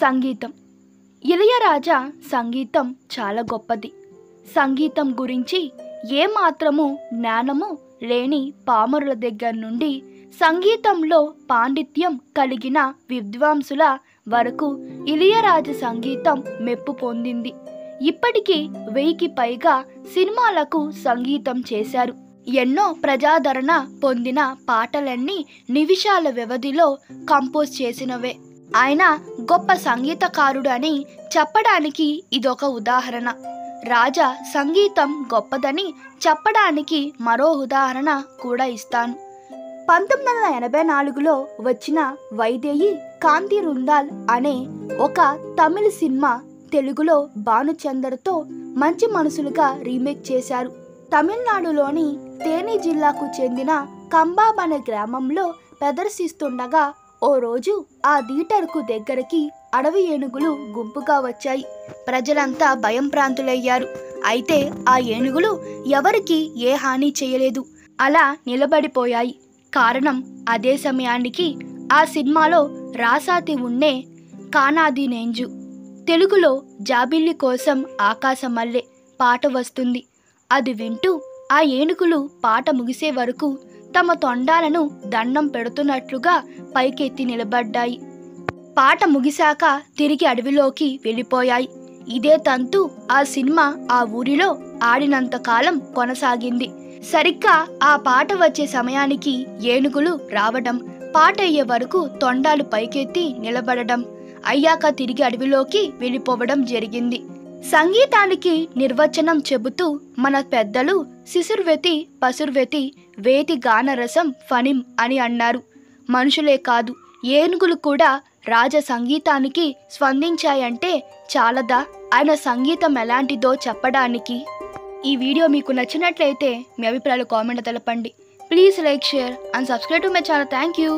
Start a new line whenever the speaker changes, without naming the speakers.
సంగీతం. ఇళయరాజా సంగీతం చాలా గొప్పది. సంగీతం గురించి ఏమాత్రము జ్ఞానము లేని పామరుల దగ్గర నుండి సంగీతంలో పాండిత్యం కలిగిన విద్వాంసుల వరకు ఇళయరాజా సంగీతం మెప్పు పొందింది. ఇప్పటికీ 1000కి పైగా సినిమాలకు సంగీతం చేశారు. ఎన్నో ప్రజాదరణ పొందిన పాటలన్నీ నిమిషాల వ్యవధిలో కంపోజ్ చేసినవే. ఆయన గొప్ప సంగీతకారుడు అని చెప్పడానికి ఇదొక ఉదాహరణ. రాజా సంగీతం గొప్పదని చెప్పడానికి మరో ఉదాహరణ కూడా ఇస్తాను. 1984లో వచ్చిన వైదేయి కాంతి రుందాల్ అనే ఒక తమిళ సినిమా తెలుగులో భానుచందర్తో మంచి మనసులుగా రీమేక్ చేశారు. తమిళనాడులోని తేని జిల్లాకు చెందిన కంబాబ్ అనే గ్రామంలో ప్రదర్శిస్తుండగా ఓ రోజు ఆ థియేటర్కు దగ్గరికి అడవి ఏనుగులు గుంపుగా వచ్చాయి. ప్రజలంతా భయం ప్రాంతులయ్యారు. అయితే ఆ ఏనుగులు ఎవరికి ఏ హాని చేయలేదు, అలా నిలబడిపోయాయి. కారణం, అదే సమయానికి ఆ సినిమాలో రాసాతి ఉన్నే కానాది నేంజు తెలుగులో జాబిల్లి కోసం ఆకాశమల్లె పాట వస్తుంది. అది వింటూ ఆ ఏనుగులు పాట ముగిసే వరకు తమ తొండాలను దండం పెడుతున్నట్లుగా పైకెత్తి నిలబడ్డాయి. పాట ముగిశాక తిరిగి అడవిలోకి వెళ్ళిపోయాయి. ఇదే తంతు ఆ సినిమా ఆ ఊరిలో ఆడినంతకాలం కొనసాగింది. సరిగ్గా ఆ పాట వచ్చే సమయానికి ఏనుగులు రావడం, పాట అయ్యే వరకు తొండాలు పైకెత్తి నిలబడడం, అయ్యాక తిరిగి అడవిలోకి వెళ్ళిపోవడం జరిగింది. సంగీతానికి నిర్వచనం చెబుతూ మన పెద్దలు శిశుర్వతి పశుర్వతి వేతి గానరసం ఫణిం అని అన్నారు. మనుషులే కాదు, ఏనుగులు కూడా రాజ సంగీతానికి స్పందించాయంటే చాలదా ఆయన సంగీతం ఎలాంటిదో చెప్పడానికి? ఈ వీడియో మీకు నచ్చినట్లయితే మీ అభిప్రాయాలు కామెంట్ తెలపండి. Please like, share and subscribe to my channel. Thank you.